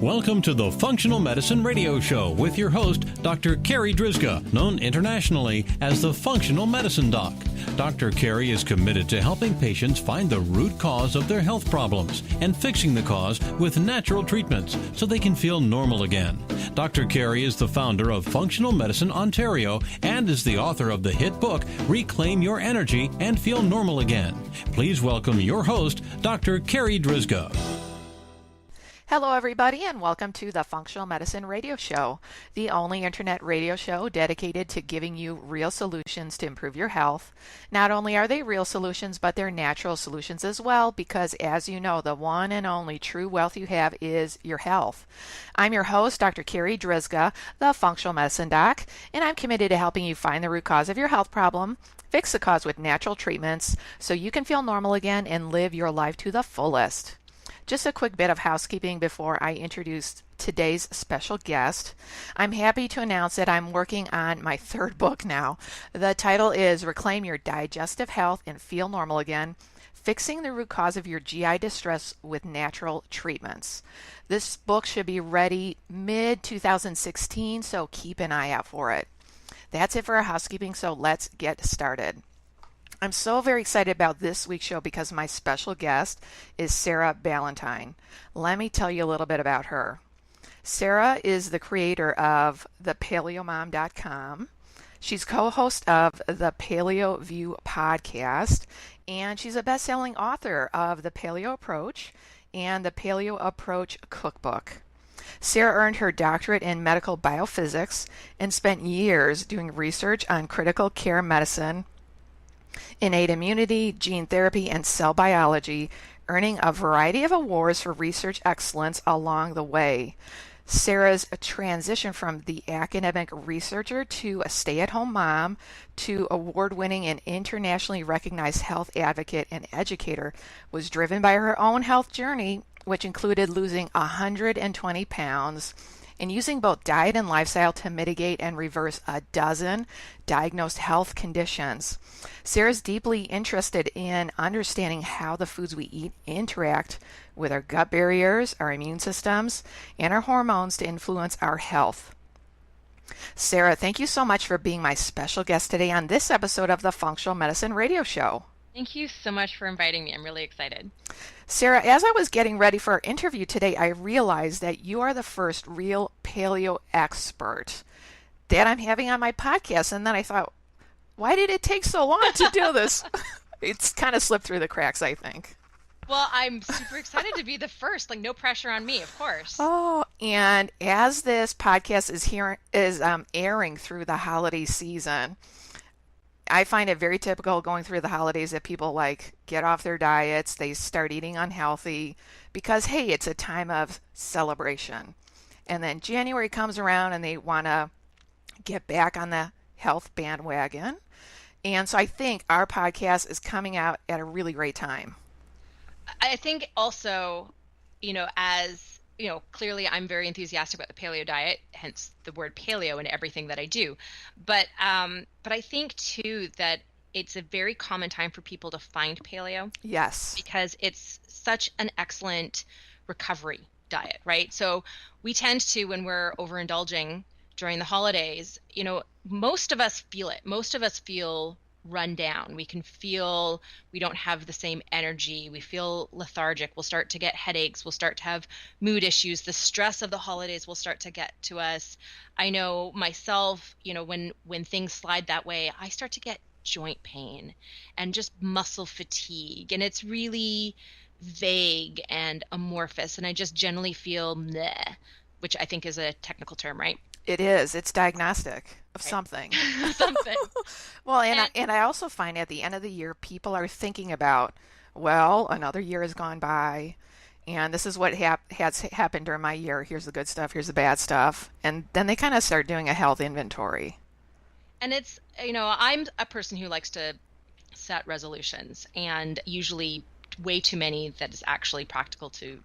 Welcome to the Functional Medicine Radio Show with your host, Dr. Carri Drzyzga, known internationally as the Functional Medicine Doc. Dr. Carri is committed to helping patients find the root cause of their health problems and fixing the cause with natural treatments so they can feel normal again. Dr. Carri is the founder of Functional Medicine Ontario and is the author of the hit book, Reclaim Your Energy and Feel Normal Again. Please welcome your host, Dr. Carri Drzyzga. Hello, everybody, and welcome to the Functional Medicine Radio Show, the only internet radio show dedicated to giving you real solutions to improve your health. Not only are they real solutions, but they're natural solutions as well, because as you know, the one and only true wealth you have is your health. I'm your host, Dr. Carri Drzyzga, the Functional Medicine Doc, and I'm committed to helping you find the root cause of your health problem, fix the cause with natural treatments, so you can feel normal again and live your life to the fullest. Just a quick bit of housekeeping before I introduce today's special guest. I'm happy to announce that I'm working on my third book now. The title is Reclaim Your Digestive Health and Feel Normal Again, Fixing the Root Cause of Your GI Distress with Natural Treatments. This book should be ready mid-2016, so keep an eye out for it. That's it for our housekeeping, so let's get started. I'm so very excited about this week's show because my special guest is Sarah Ballantyne. Let me tell you a little bit about her. Sarah is the creator of thepaleomom.com. She's co-host of the Paleo View podcast, and she's a best-selling author of The Paleo Approach and the Paleo Approach Cookbook. Sarah earned her doctorate in medical biophysics and spent years doing research on critical care medicine, innate immunity, gene therapy, and cell biology, earning a variety of awards for research excellence along the way. Sarah's transition from the academic researcher to a stay-at-home mom to award-winning and internationally recognized health advocate and educator was driven by her own health journey, which included losing 120 pounds and using both diet and lifestyle to mitigate and reverse a dozen diagnosed health conditions. Sarah's deeply interested in understanding how the foods we eat interact with our gut barriers, our immune systems, and our hormones to influence our health. Sarah, thank you so much for being my special guest today on this episode of the Functional Medicine Radio Show. Thank you so much for inviting me. I'm really excited. Sarah, as I was getting ready for our interview today, I realized that you are the first real paleo expert that I'm having on my podcast. And then I thought, why did it take so long to do this? It's kind of slipped through the cracks, I think. Well, I'm super excited to be the first. Like, no pressure on me, of course. Oh, and as this podcast is airing through the holiday season, I find it very typical going through the holidays that people get off their diets, they start eating unhealthy because, hey, it's a time of celebration. And then January comes around and they want to get back on the health bandwagon. And so I think our podcast is coming out at a really great time. I think also, as clearly I'm very enthusiastic about the paleo diet, hence the word paleo in everything that I do. But I think too that it's a very common time for people to find paleo. Yes. Because it's such an excellent recovery diet, right? So we tend to, when we're overindulging during the holidays, most of us feel it. Most of us feel run down. We can feel we don't have the same energy. We feel lethargic. We'll start to get headaches. We'll start to have mood issues. The stress of the holidays will start to get to us. I know myself, when things slide that way, I start to get joint pain and just muscle fatigue. And it's really vague and amorphous. And I just generally feel meh, which I think is a technical term, right? It is. It's diagnostic of something. Something. Well, and I also find at the end of the year, people are thinking about, well, another year has gone by, and this is what has happened during my year. Here's the good stuff. Here's the bad stuff. And then they kind of start doing a health inventory. And it's, I'm a person who likes to set resolutions, and usually way too many that is actually practical to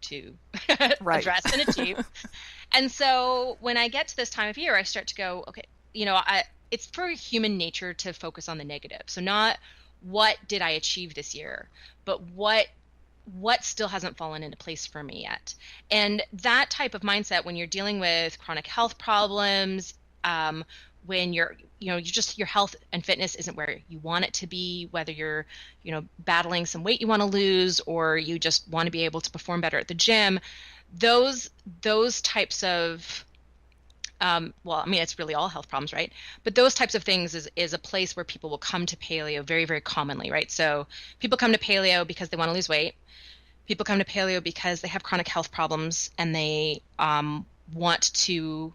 right. address and achieve. And so when I get to this time of year, I start to go, okay, it's for human nature to focus on the negative. So not what did I achieve this year, but what what still hasn't fallen into place for me yet? And that type of mindset, when you're dealing with chronic health problems, when your health and fitness isn't where you want it to be, whether you're, battling some weight you want to lose, or you just want to be able to perform better at the gym, those types of it's really all health problems, right? But those types of things is a place where people will come to paleo very, very commonly, right? So people come to paleo because they want to lose weight. People come to paleo because they have chronic health problems and they want to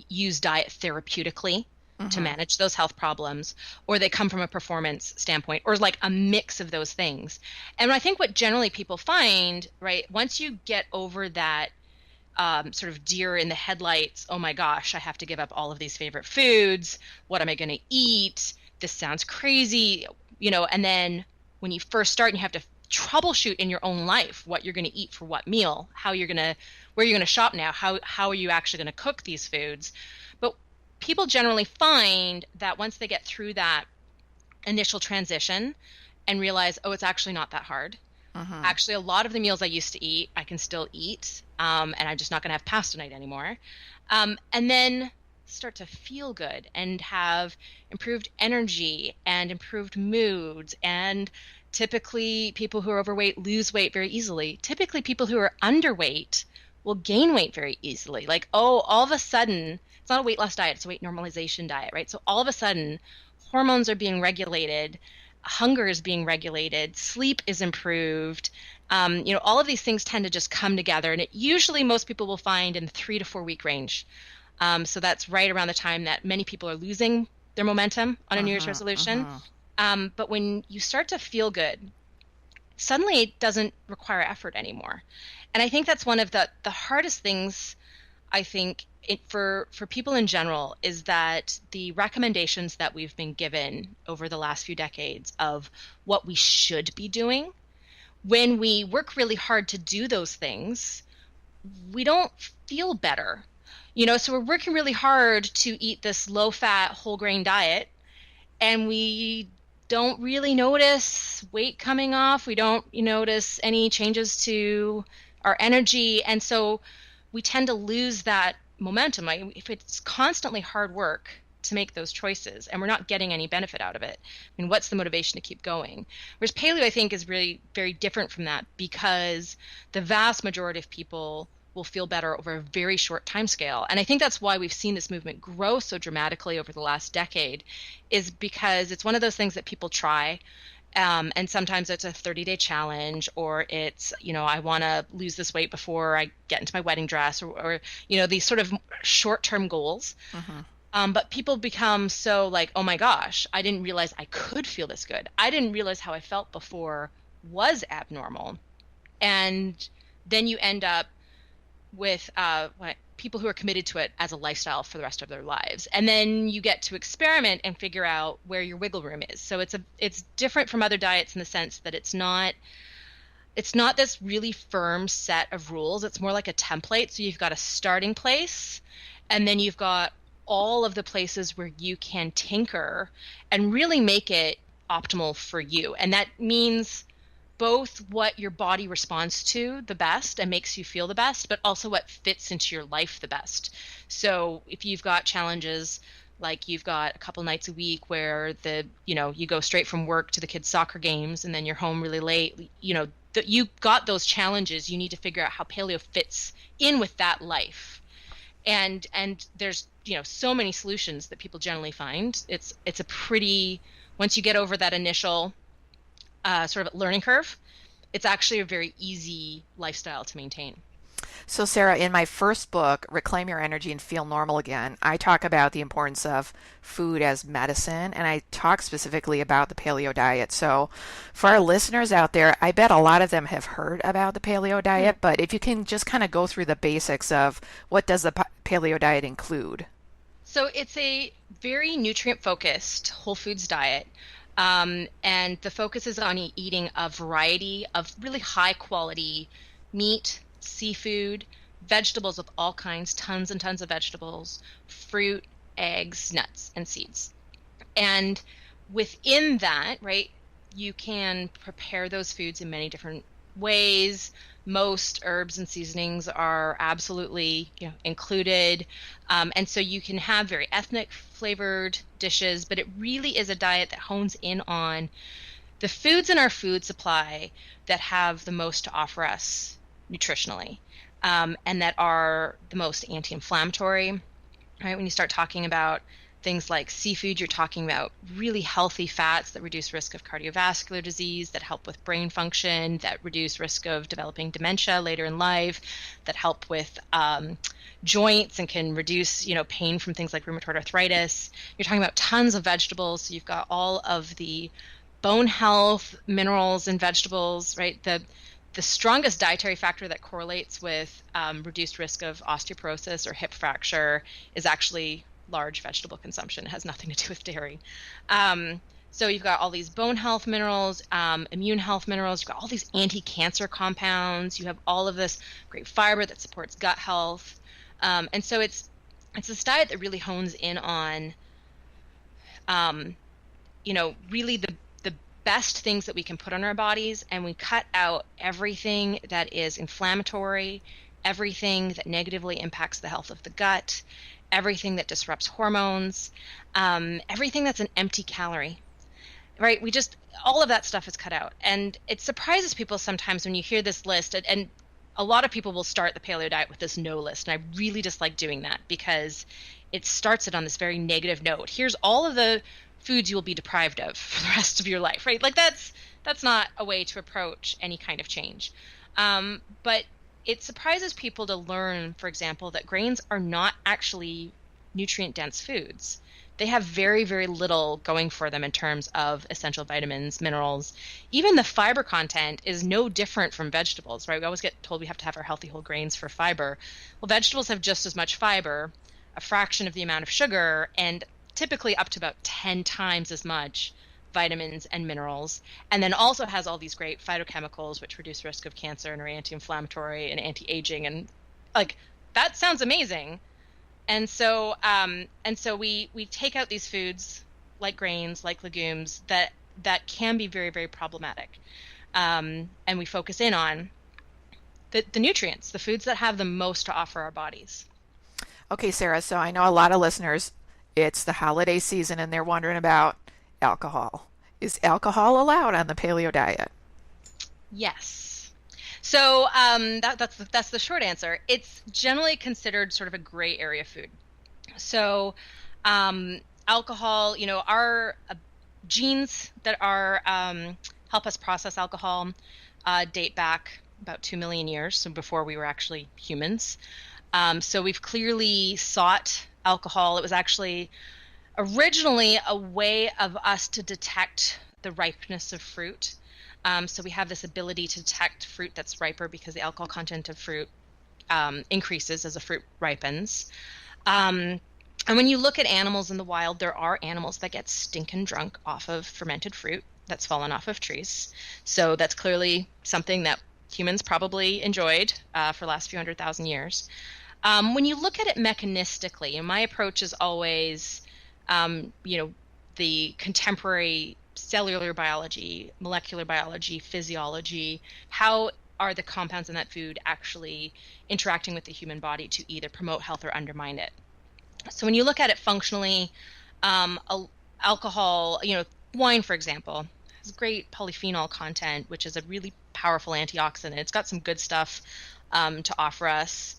use diet therapeutically to manage those health problems, or they come from a performance standpoint, or like a mix of those things. And I think what generally people find, right, once you get over that sort of deer in the headlights, oh my gosh, I have to give up all of these favorite foods. What am I going to eat? This sounds crazy, and then when you first start and you have to troubleshoot in your own life what you're going to eat for what meal, where you're going to shop now, how are you actually going to cook these foods? But people generally find that once they get through that initial transition and realize, oh, it's actually not that hard. Actually, a lot of the meals I used to eat, I can still eat, and I'm just not going to have pasta night anymore. And then start to feel good and have improved energy and improved moods. And typically, people who are overweight lose weight very easily. Typically, people who are underweight will gain weight very easily. Like, all of a sudden, it's not a weight loss diet, it's a weight normalization diet, right? So all of a sudden, hormones are being regulated, hunger is being regulated, sleep is improved. All of these things tend to just come together, and it usually most people will find in the 3 to 4 week range. So that's right around the time that many people are losing their momentum on a New Year's resolution. But when you start to feel good, suddenly it doesn't require effort anymore. And I think that's one of the hardest things, I think, for people in general, is that the recommendations that we've been given over the last few decades of what we should be doing, when we work really hard to do those things, we don't feel better. So we're working really hard to eat this low-fat, whole-grain diet, and we don't really notice weight coming off. We don't notice any changes to our energy, and so we tend to lose that momentum. If it's constantly hard work to make those choices and we're not getting any benefit out of it, what's the motivation to keep going? Whereas paleo, I think, is really very different from that, because the vast majority of people will feel better over a very short time scale. And I think that's why we've seen this movement grow so dramatically over the last decade, is because it's one of those things that people try. And sometimes it's a 30-day challenge, or it's, I want to lose this weight before I get into my wedding dress, or these sort of short-term goals. But people become so like, oh my gosh, I didn't realize I could feel this good. I didn't realize how I felt before was abnormal. And then you end up with people who are committed to it as a lifestyle for the rest of their lives. And then you get to experiment and figure out where your wiggle room is. So it's different from other diets in the sense that it's not this really firm set of rules. It's more like a template. So you've got a starting place, and then you've got all of the places where you can tinker and really make it optimal for you. And that means both what your body responds to the best and makes you feel the best, but also what fits into your life the best. So if you've got challenges, like you've got a couple nights a week where you go straight from work to the kids' soccer games and then you're home really late, you got those challenges, you need to figure out how paleo fits in with that life. And there's, so many solutions that people generally find. It's a pretty, once you get over that initial sort of learning curve, it's actually a very easy lifestyle to maintain. So Sarah, in my first book, Reclaim Your Energy and Feel Normal Again, I talk about the importance of food as medicine, and I talk specifically about the paleo diet. So for our listeners out there, I bet a lot of them have heard about the paleo diet, but if you can just kind of go through the basics of what does the paleo diet include? So it's a very nutrient-focused whole foods diet. And the focus is on eating a variety of really high quality meat, seafood, vegetables of all kinds, tons and tons of vegetables, fruit, eggs, nuts, and seeds. And within that, right, you can prepare those foods in many different ways. Most herbs and seasonings are absolutely, included. And so you can have very ethnic flavored dishes, but it really is a diet that hones in on the foods in our food supply that have the most to offer us nutritionally, and that are the most anti-inflammatory, right? When you start talking about things like seafood, you're talking about really healthy fats that reduce risk of cardiovascular disease, that help with brain function, that reduce risk of developing dementia later in life, that help with joints and can reduce, pain from things like rheumatoid arthritis. You're talking about tons of vegetables. So you've got all of the bone health minerals in vegetables, right? The strongest dietary factor that correlates with reduced risk of osteoporosis or hip fracture is actually large vegetable consumption. It has nothing to do with dairy. So you've got all these bone health minerals, immune health minerals, you've got all these anti-cancer compounds, you have all of this great fiber that supports gut health. And so it's this diet that really hones in on, really the best things that we can put on our bodies, and we cut out everything that is inflammatory, everything that negatively impacts the health of the gut, everything that disrupts hormones, everything that's an empty calorie, right? All of that stuff is cut out. And it surprises people sometimes when you hear this list, and a lot of people will start the paleo diet with this no list. And I really dislike doing that because it starts it on this very negative note. Here's all of the foods you will be deprived of for the rest of your life, right? Like that's not a way to approach any kind of change. But it surprises people to learn, for example, that grains are not actually nutrient-dense foods. They have very, very little going for them in terms of essential vitamins, minerals. Even the fiber content is no different from vegetables, right? We always get told we have to have our healthy whole grains for fiber. Well, vegetables have just as much fiber, a fraction of the amount of sugar, and typically up to about 10 times as much vitamins and minerals, and then also has all these great phytochemicals which reduce risk of cancer and are anti-inflammatory and anti-aging, and like that sounds amazing. And so we take out these foods like grains, like legumes that can be very, very problematic, and we focus in on the nutrients, the foods that have the most to offer our bodies. Okay, Sarah, so I know a lot of listeners, it's the holiday season and they're wondering about alcohol. Is alcohol allowed on the paleo diet? Yes. So that's the short answer. It's generally considered sort of a gray area food. So alcohol, our genes that are help us process alcohol date back about 2 million years, so before we were actually humans. So we've clearly sought alcohol. It was actually originally a way of us to detect the ripeness of fruit. So we have this ability to detect fruit that's riper because the alcohol content of fruit increases as a fruit ripens. And when you look at animals in the wild, there are animals that get stinking drunk off of fermented fruit that's fallen off of trees. So that's clearly something that humans probably enjoyed for the last few 100,000 years. When you look at it mechanistically, and my approach is always, the contemporary cellular biology, molecular biology, physiology, how are the compounds in that food actually interacting with the human body to either promote health or undermine it? So when you look at it functionally, alcohol, wine, for example, has great polyphenol content, which is a really powerful antioxidant. It's got some good stuff to offer us.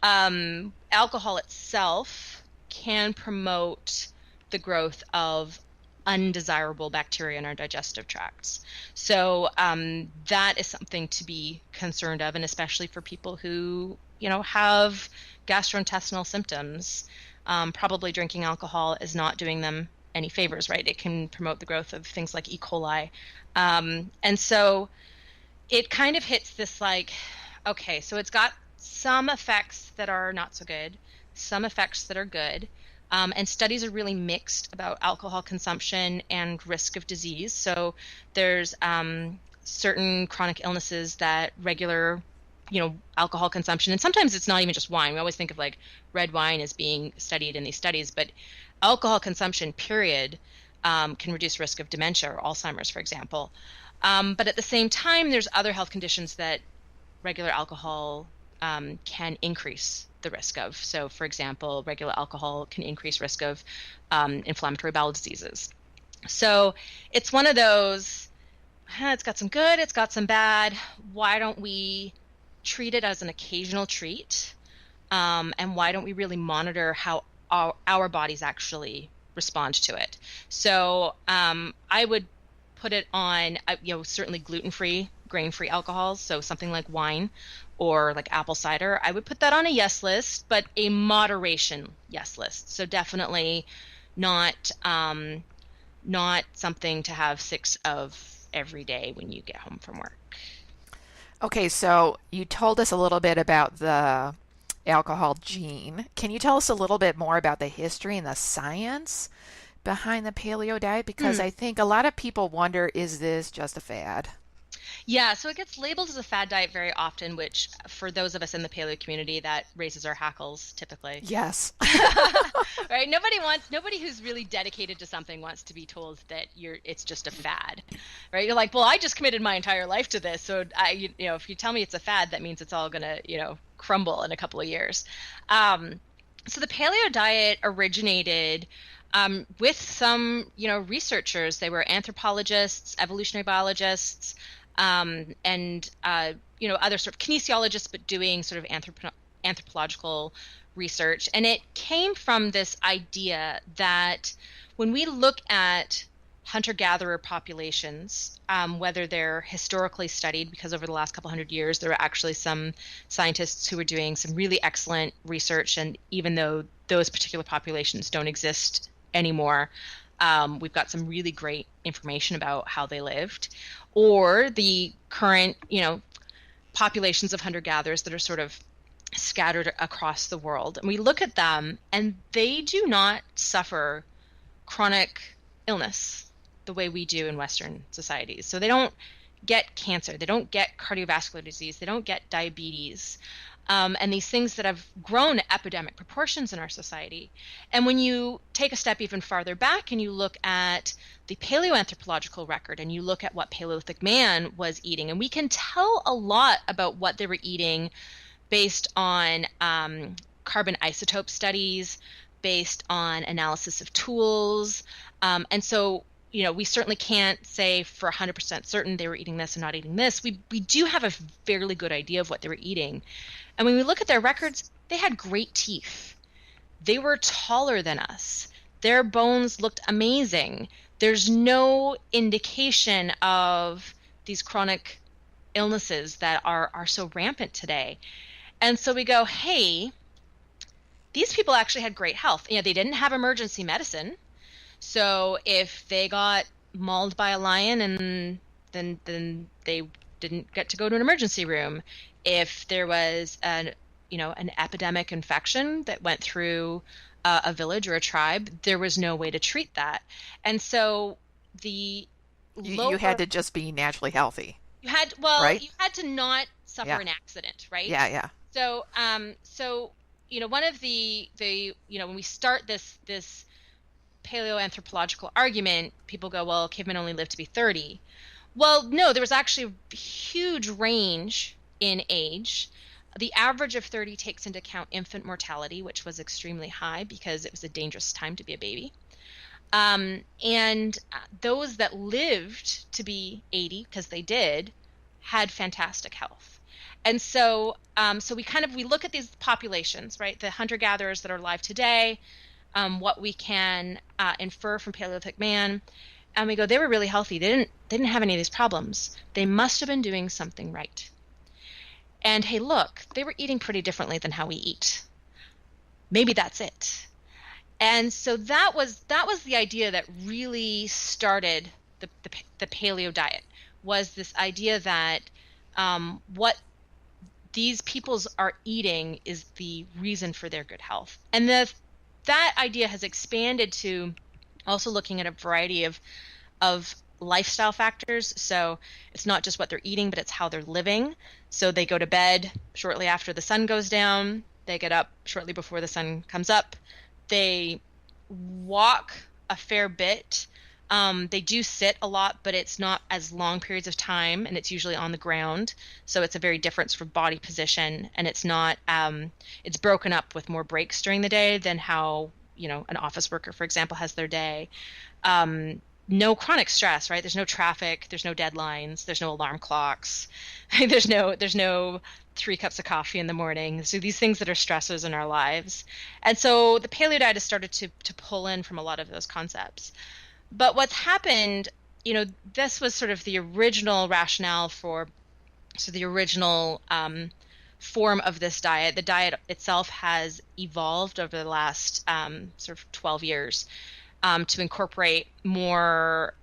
Alcohol itself can promote the growth of undesirable bacteria in our digestive tracts. So that is something to be concerned of, and especially for people who, have gastrointestinal symptoms. Probably drinking alcohol is not doing them any favors, right? It can promote the growth of things like E. coli. And so it kind of hits this okay, so it's got some effects that are not so good, some effects that are good. And studies are really mixed about alcohol consumption and risk of disease. So there's certain chronic illnesses that regular, alcohol consumption, and sometimes it's not even just wine. We always think of red wine as being studied in these studies, but alcohol consumption, period, can reduce risk of dementia or Alzheimer's, for example. But at the same time, there's other health conditions that regular alcohol can increase the risk of. So, for example, regular alcohol can increase risk of inflammatory bowel diseases. So it's one of those, it's got some good, it's got some bad. Why don't we treat it as an occasional treat? And why don't we really monitor how our bodies actually respond to it? So I would put it on, certainly gluten-free, grain-free alcohols, so something like wine or like apple cider. I would put that on a yes list, but a moderation yes list. So definitely not something to have 6 of every day when you get home from work. Okay, so you told us a little bit about the alcohol gene. Can you tell us a little bit more about the history and the science behind the paleo diet? Because I think a lot of people wonder, is this just a fad? Yeah, so it gets labeled as a fad diet very often, which for those of us in the paleo community, that raises our hackles typically. Yes. Right? Nobody who's really dedicated to something wants to be told that it's just a fad. Right? You're like, well, I just committed my entire life to this. So if you tell me it's a fad, that means it's all going to, crumble in a couple of years. So the paleo diet originated with some, researchers. They were anthropologists, evolutionary biologists, and other sort of kinesiologists, but doing sort of anthropological research. And it came from this idea that when we look at hunter-gatherer populations, whether they're historically studied, because over the last couple hundred years, there were actually some scientists who were doing some really excellent research. And even though those particular populations don't exist anymore, we've got some really great information about how they lived, or the current, populations of hunter-gatherers that are sort of scattered across the world. And we look at them and they do not suffer chronic illness the way we do in Western societies. So they don't get cancer, they don't get cardiovascular disease, they don't get diabetes. And these things that have grown epidemic proportions in our society. And when you take a step even farther back and you look at the paleoanthropological record and you look at what Paleolithic man was eating, and we can tell a lot about what they were eating based on carbon isotope studies, based on analysis of tools. And so, we certainly can't say for 100% certain they were eating this and not eating this. We do have a fairly good idea of what they were eating. And when we look at their records, they had great teeth. They were taller than us. Their bones looked amazing. There's no indication of these chronic illnesses that are so rampant today. And so we go, hey, these people actually had great health. They didn't have emergency medicine. So if they got mauled by a lion, and then they didn't get to go to an emergency room. If there was an epidemic infection that went through a village or a tribe, there was no way to treat that. And so you had to just be naturally healthy. You had right? You had to not suffer an accident, right? Yeah. So one of the when we start this paleoanthropological argument, people go, well, cavemen only lived to be 30. Well, no, there was actually a huge range in age. The average of 30 takes into account infant mortality, which was extremely high because it was a dangerous time to be a baby. And those that lived to be 80, because they did, had fantastic health. And so we look at these populations, right? The hunter-gatherers that are alive today, what we can infer from Paleolithic man, and we go, they were really healthy. They didn't have any of these problems. They must have been doing something right. And hey, look, they were eating pretty differently than how we eat. Maybe that's it. And so that was the idea that really started the paleo diet, was this idea that what these peoples are eating is the reason for their good health. And that idea has expanded to also looking at a variety of lifestyle factors. So it's not just what they're eating, but it's how they're living. So they go to bed shortly after the sun goes down. They get up shortly before the sun comes up. They walk a fair bit They do sit a lot, but it's not as long periods of time, and it's usually on the ground. So it's a very different sort of body position, and it's not, it's broken up with more breaks during the day than how, an office worker, for example, has their day. No chronic stress, right? There's no traffic, there's no deadlines, there's no alarm clocks, there's no 3 cups of coffee in the morning. So these things that are stressors in our lives. And so the paleo diet has started to pull in from a lot of those concepts. But what's happened, this was sort of the original rationale for, so the original form of this diet. The diet itself has evolved over the last sort of 12 years to incorporate more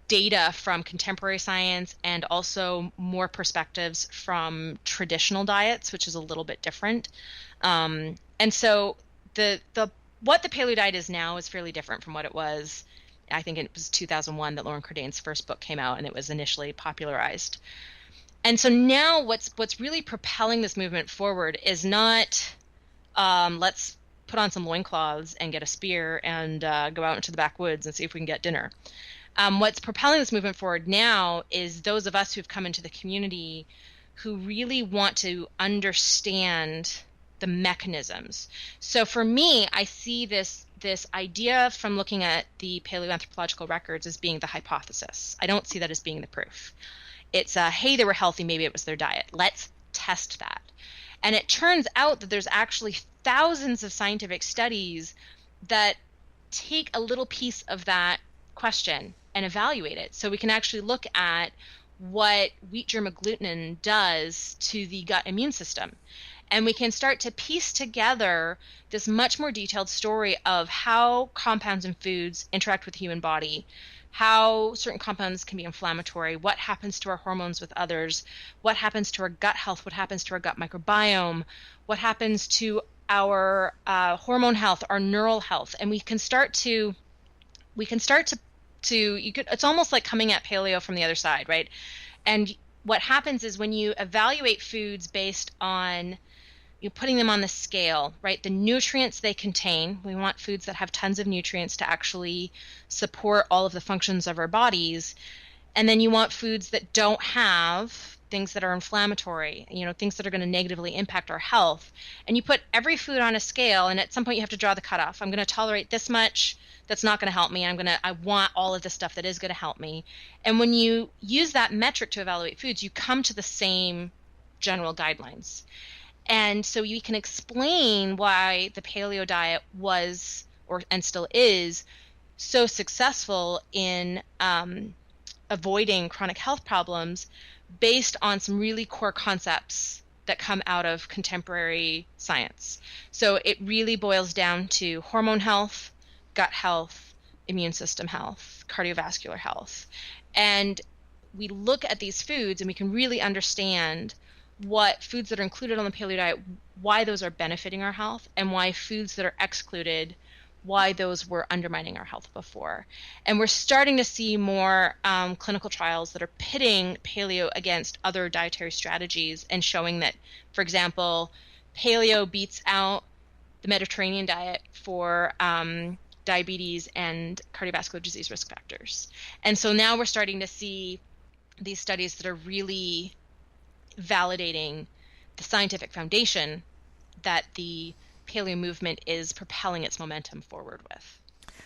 data from contemporary science and also more perspectives from traditional diets, which is a little bit different. And so what the paleo diet is now is fairly different from what it was. I think it was 2001 that Lauren Cordain's first book came out, and it was initially popularized. And so now what's really propelling this movement forward is not let's put on some loincloths and get a spear and go out into the backwoods and see if we can get dinner. What's propelling this movement forward now is those of us who've come into the community who really want to understand the mechanisms. So for me, I see this idea from looking at the paleoanthropological records as being the hypothesis. I don't see that as being the proof. It's hey, they were healthy, maybe it was their diet. Let's test that. And it turns out that there's actually thousands of scientific studies that take a little piece of that question and evaluate it. So we can actually look at what wheat germ agglutinin does to the gut immune system. And we can start to piece together this much more detailed story of how compounds in foods interact with the human body, how certain compounds can be inflammatory, what happens to our hormones with others, what happens to our gut health, what happens to our gut microbiome, what happens to our hormone health, our neural health. And we can start to it's almost like coming at paleo from the other side, right? And what happens is when you evaluate foods based on putting them on the scale, right? The nutrients they contain, we want foods that have tons of nutrients to actually support all of the functions of our bodies. And then you want foods that don't have things that are inflammatory, things that are going to negatively impact our health. And you put every food on a scale, and at some point you have to draw the cutoff. I'm going to tolerate this much. That's not going to help me. I want all of the stuff that is going to help me. And when you use that metric to evaluate foods, you come to the same general guidelines. And so you can explain why the paleo diet was, and still is, so successful in avoiding chronic health problems based on some really core concepts that come out of contemporary science. So it really boils down to hormone health, gut health, immune system health, cardiovascular health. And we look at these foods and we can really understand what foods that are included on the paleo diet, why those are benefiting our health, and why foods that are excluded, why those were undermining our health before. And we're starting to see more clinical trials that are pitting paleo against other dietary strategies and showing that, for example, paleo beats out the Mediterranean diet for diabetes and cardiovascular disease risk factors. And so now we're starting to see these studies that are really validating the scientific foundation that the paleo movement is propelling its momentum forward with.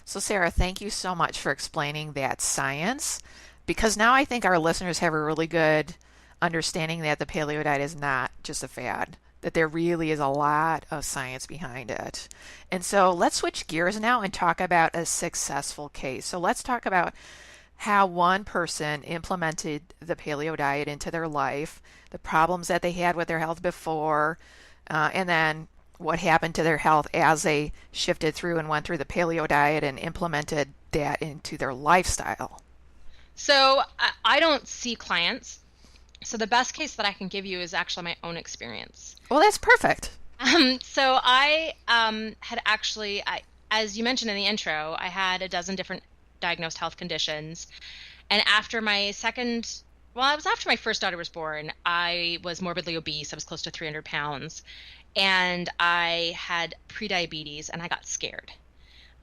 So Sarah, thank you so much for explaining that science, because now I think our listeners have a really good understanding that the paleo diet is not just a fad, that there really is a lot of science behind it. And so let's switch gears now and talk about a successful case. So let's talk about how one person implemented the paleo diet into their life, the problems that they had with their health before, and then what happened to their health as they shifted through and went through the paleo diet and implemented that into their lifestyle. So I don't see clients. So the best case that I can give you is actually my own experience. Well, that's perfect. So I had actually, as you mentioned in the intro, I had a dozen different diagnosed health conditions. And after my after my first daughter was born, I was morbidly obese. I was close to 300 pounds. And I had prediabetes, and I got scared.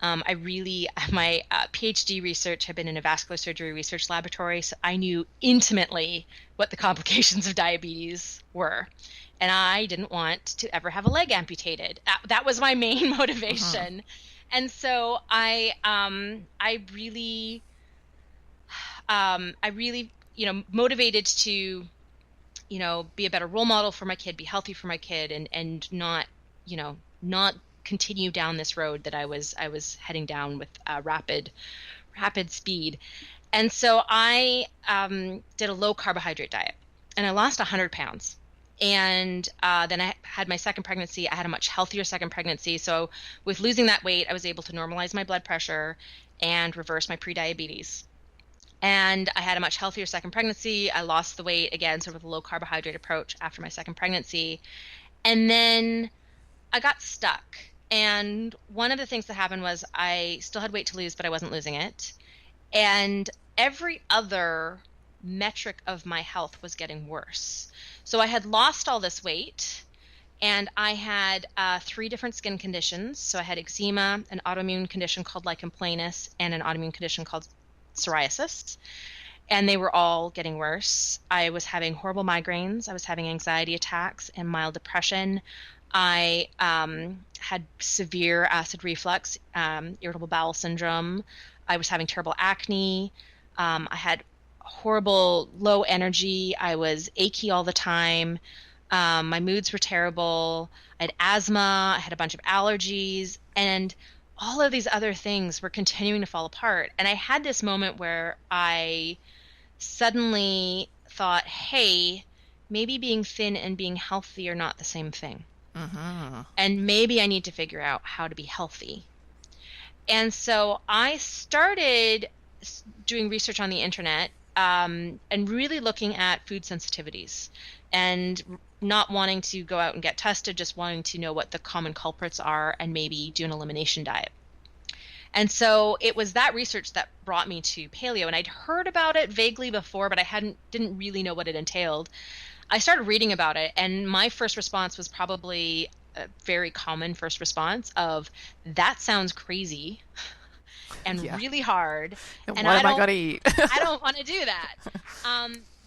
My PhD research had been in a vascular surgery research laboratory, so I knew intimately what the complications of diabetes were. And I didn't want to ever have a leg amputated. That was my main motivation. And so I really, motivated to, be a better role model for my kid, be healthy for my kid, and not continue down this road that I was heading down with rapid speed. And so I did a low carbohydrate diet, and I lost 100 pounds. And then I had my second pregnancy. I had a much healthier second pregnancy. So with losing that weight, I was able to normalize my blood pressure and reverse my prediabetes. And I had a much healthier second pregnancy. I lost the weight again, sort of with a low carbohydrate approach after my second pregnancy. And then I got stuck. And one of the things that happened was I still had weight to lose, but I wasn't losing it. And every other metric of my health was getting worse. So I had lost all this weight, and I had 3 different skin conditions. So I had eczema, an autoimmune condition called lichen planus, and an autoimmune condition called psoriasis. And they were all getting worse. I was having horrible migraines. I was having anxiety attacks and mild depression. I had severe acid reflux, irritable bowel syndrome. I was having terrible acne. I had horrible low energy. I was achy all the time. My moods were terrible. I had asthma. I had a bunch of allergies, and all of these other things were continuing to fall apart. And I had this moment where I suddenly thought, hey, maybe being thin and being healthy are not the same thing. And maybe I need to figure out how to be healthy. And so I started doing research on the internet, and really looking at food sensitivities, and not wanting to go out and get tested, just wanting to know what the common culprits are and maybe do an elimination diet. And so it was that research that brought me to paleo, and I'd heard about it vaguely before, but I didn't really know what it entailed. I started reading about it, and my first response was probably a very common first response of, that sounds crazy and really hard. And what am I going to eat? I don't want to do that.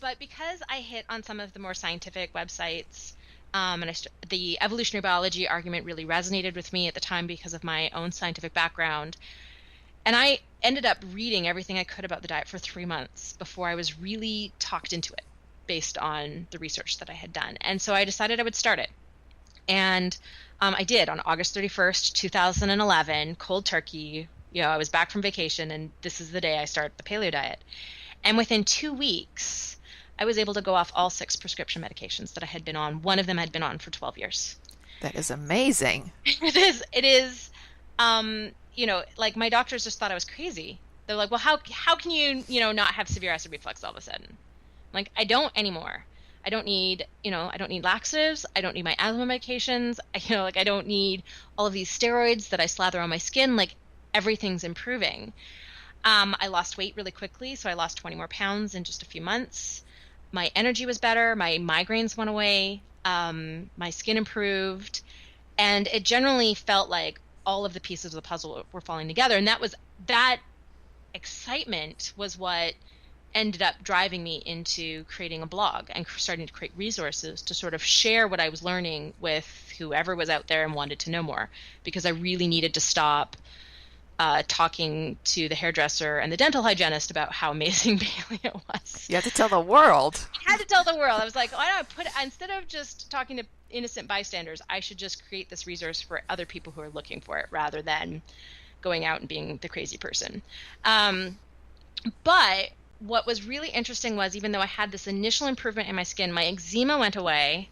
But because I hit on some of the more scientific websites, and the evolutionary biology argument really resonated with me at the time because of my own scientific background. And I ended up reading everything I could about the diet for 3 months before I was really talked into it based on the research that I had done. And so I decided I would start it. And I did on August 31st, 2011, cold turkey. I was back from vacation, and this is the day I started the paleo diet. And within 2 weeks, I was able to go off all 6 prescription medications that I had been on. One of them I'd been on for 12 years. That is amazing. It is. Like my doctors just thought I was crazy. They're like, well, how can you, not have severe acid reflux all of a sudden? Like, I don't anymore. I don't need laxatives. I don't need my asthma medications. I don't need all of these steroids that I slather on my skin. Like, everything's improving. I lost weight really quickly. So I lost 20 more pounds in just a few months. My energy was better. My migraines went away. My skin improved. And it generally felt like all of the pieces of the puzzle were falling together. And that excitement was what ended up driving me into creating a blog and starting to create resources to sort of share what I was learning with whoever was out there and wanted to know more, because I really needed to stop talking to the hairdresser and the dental hygienist about how amazing paleo was. You had to tell the world. I had to tell the world. I was like, why don't I instead of just talking to innocent bystanders, I should just create this resource for other people who are looking for it rather than going out and being the crazy person. But what was really interesting was, even though I had this initial improvement in my skin, my eczema went away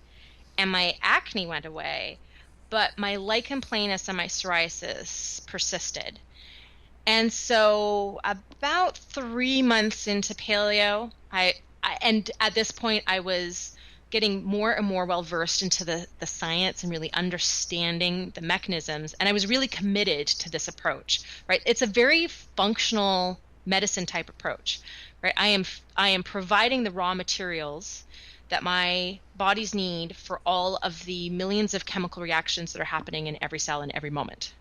and my acne went away, but my lichen planus and my psoriasis persisted. And so about 3 months into paleo, and at this point I was getting more and more well versed into the science and really understanding the mechanisms. And I was really committed to this approach, right? It's a very functional medicine type approach, right? I am providing the raw materials that my bodies need for all of the millions of chemical reactions that are happening in every cell in every moment.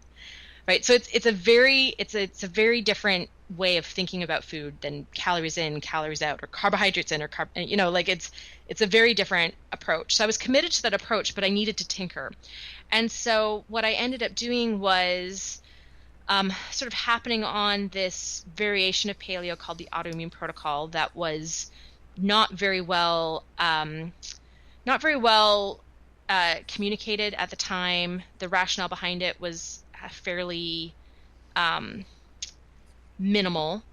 right? So it's a very different way of thinking about food than calories in, calories out, or carbohydrates in, or like it's a very different approach. So I was committed to that approach, but I needed to tinker. And so what I ended up doing was sort of happening on this variation of paleo called the autoimmune protocol that was not very well communicated at the time. The rationale behind it was fairly minimal,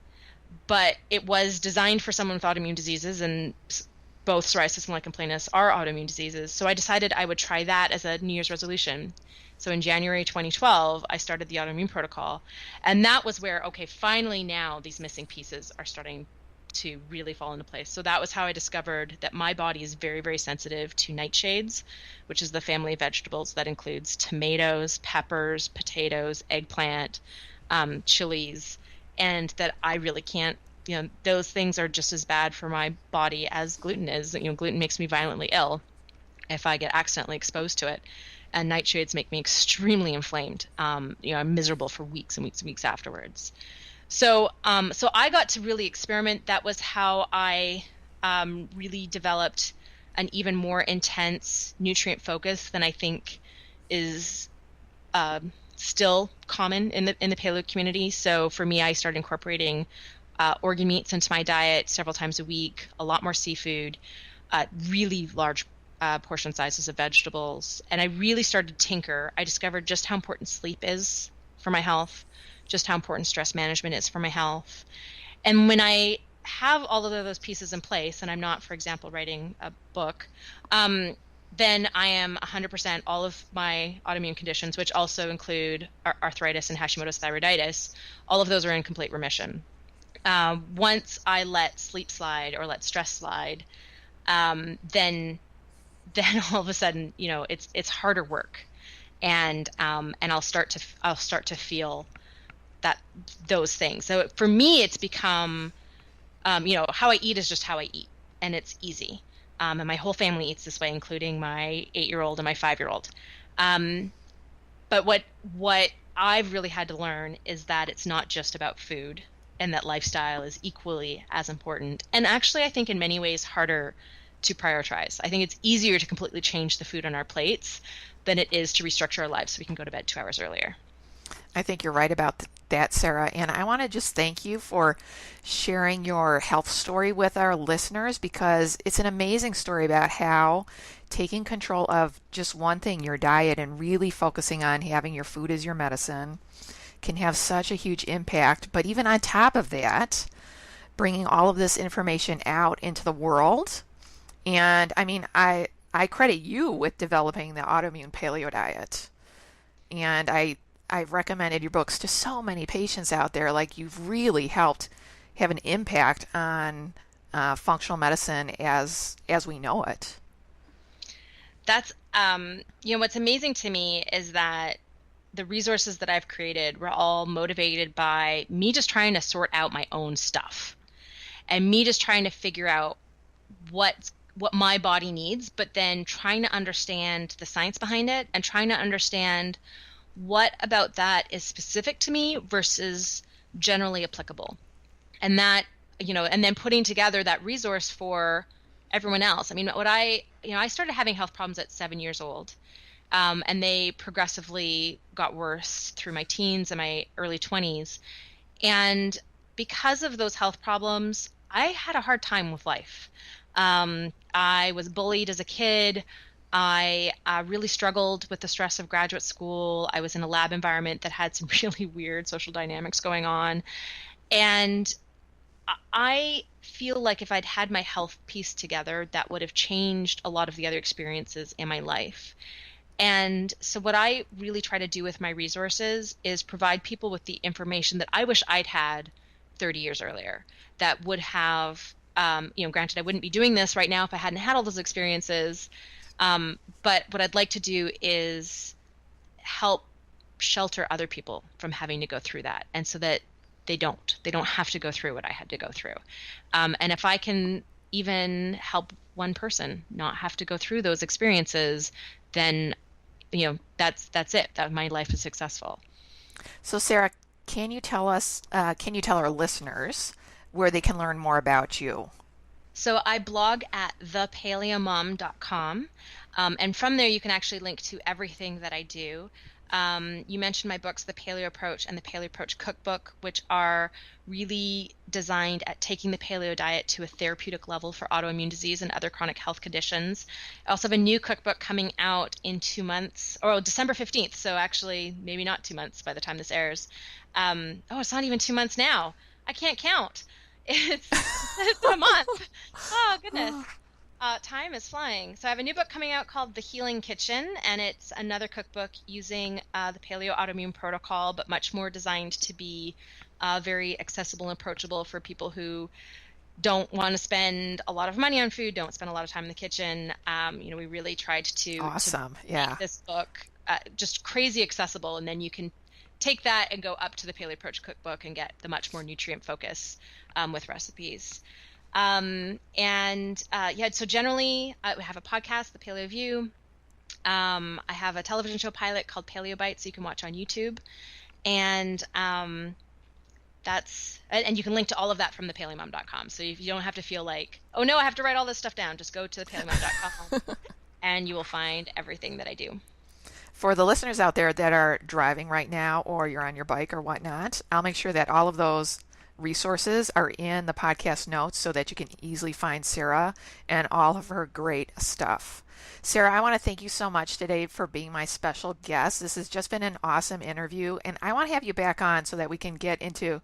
but it was designed for someone with autoimmune diseases, and both psoriasis and lichen planus are autoimmune diseases. So I decided I would try that as a New Year's resolution. So in January 2012, I started the autoimmune protocol, and that was where, okay, finally now these missing pieces are starting to really fall into place. So that was how I discovered that my body is very, very sensitive to nightshades, which is the family of vegetables that includes tomatoes, peppers, potatoes, eggplant, chilies, and that I really can't, those things are just as bad for my body as gluten is. Gluten makes me violently ill if I get accidentally exposed to it. And nightshades make me extremely inflamed. I'm miserable for weeks and weeks and weeks afterwards. So I got to really experiment. That was how I really developed an even more intense nutrient focus than I think is still common in the paleo community. So for me, I started incorporating organ meats into my diet several times a week, a lot more seafood, really large portion sizes of vegetables, and I really started to tinker. I discovered just how important sleep is for my health, just how important stress management is for my health. And when I have all of those pieces in place, and I'm not, for example, writing a book, then I am 100% all of my autoimmune conditions, which also include arthritis and Hashimoto's thyroiditis, all of those are in complete remission. Once I let sleep slide or let stress slide, then all of a sudden, it's harder work, and I'll start to feel those things. So for me, it's become, how I eat is just how I eat, and it's easy. And my whole family eats this way, including my 8-year-old and my 5-year-old. But what I've really had to learn is that it's not just about food, and that lifestyle is equally as important. And actually, I think in many ways harder to prioritize. I think it's easier to completely change the food on our plates than it is to restructure our lives so we can go to bed 2 hours earlier. I think you're right about that, Sarah. And I want to just thank you for sharing your health story with our listeners, because it's an amazing story about how taking control of just one thing, your diet, and really focusing on having your food as your medicine can have such a huge impact. But even on top of that, bringing all of this information out into the world. And I mean, I credit you with developing the autoimmune paleo diet. And I've recommended your books to so many patients out there. Like, you've really helped have an impact on functional medicine as we know it. That's, what's amazing to me is that the resources that I've created were all motivated by me just trying to sort out my own stuff, and me just trying to figure out what my body needs, but then trying to understand the science behind it, and trying to understand what about that is specific to me versus generally applicable. And that, and then putting together that resource for everyone else. I mean, I started having health problems at 7 years old, and they progressively got worse through my teens and my early 20s. And because of those health problems, I had a hard time with life. I was bullied as a kid. I really struggled with the stress of graduate school. I was in a lab environment that had some really weird social dynamics going on. And I feel like if I'd had my health piece together, that would have changed a lot of the other experiences in my life. And so what I really try to do with my resources is provide people with the information that I wish I'd had 30 years earlier, that would have, granted, I wouldn't be doing this right now if I hadn't had all those experiences. But what I'd like to do is help shelter other people from having to go through that, and so that they don't have to go through what I had to go through. And if I can even help one person not have to go through those experiences, then, that's it. That my life is successful. So, Sarah, can you tell our listeners where they can learn more about you? So I blog at thepaleomom.com, and from there you can actually link to everything that I do. You mentioned my books, The Paleo Approach and The Paleo Approach Cookbook, which are really designed at taking the paleo diet to a therapeutic level for autoimmune disease and other chronic health conditions. I also have a new cookbook coming out in 2 months, or December 15th, so actually maybe not 2 months by the time this airs. It's not even 2 months now. I can't count. It's a month. Oh, goodness. Time is flying. So I have a new book coming out called The Healing Kitchen, and it's another cookbook using the paleo autoimmune protocol, but much more designed to be very accessible and approachable for people who don't want to spend a lot of money on food, don't spend a lot of time in the kitchen. We really tried to make this book just crazy accessible, and then you can take that and go up to the Paleo Approach Cookbook and get the much more nutrient focus with recipes. So generally I have a podcast, The Paleo View. I have a television show pilot called Paleo Bites, so you can watch on YouTube. And and you can link to all of that from thepaleomom.com. So you don't have to feel like, oh no, I have to write all this stuff down. Just go to thepaleomom.com and you will find everything that I do. For the listeners out there that are driving right now, or you're on your bike or whatnot, I'll make sure that all of those resources are in the podcast notes so that you can easily find Sarah and all of her great stuff. Sarah, I want to thank you so much today for being my special guest. This has just been an awesome interview, and I want to have you back on so that we can get into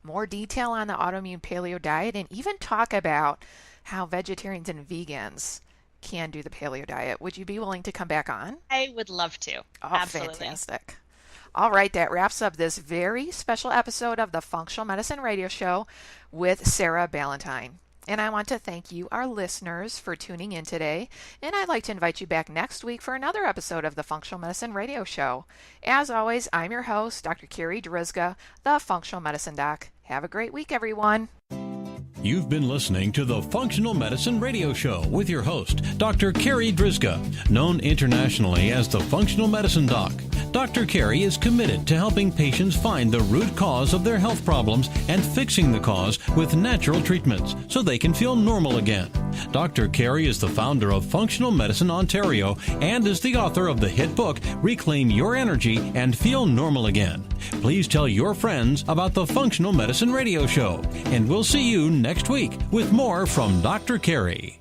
more detail on the autoimmune paleo diet and even talk about how vegetarians and vegans can do the paleo diet. Would you be willing to come back on? I would love to. Oh, absolutely. Fantastic. All right, that wraps up this very special episode of the Functional Medicine Radio Show with Sarah Ballantyne. And I want to thank you, our listeners, for tuning in today. And I'd like to invite you back next week for another episode of the Functional Medicine Radio Show. As always, I'm your host, Dr. Carri Drzyzga, the Functional Medicine Doc. Have a great week, everyone. You've been listening to the Functional Medicine Radio Show with your host, Dr. Carri Drzyzga, known internationally as the Functional Medicine Doc. Dr. Carri is committed to helping patients find the root cause of their health problems and fixing the cause with natural treatments so they can feel normal again. Dr. Carri is the founder of Functional Medicine Ontario and is the author of the hit book, Reclaim Your Energy and Feel Normal Again. Please tell your friends about the Functional Medicine Radio Show, and we'll see you next week with more from Dr. Carri.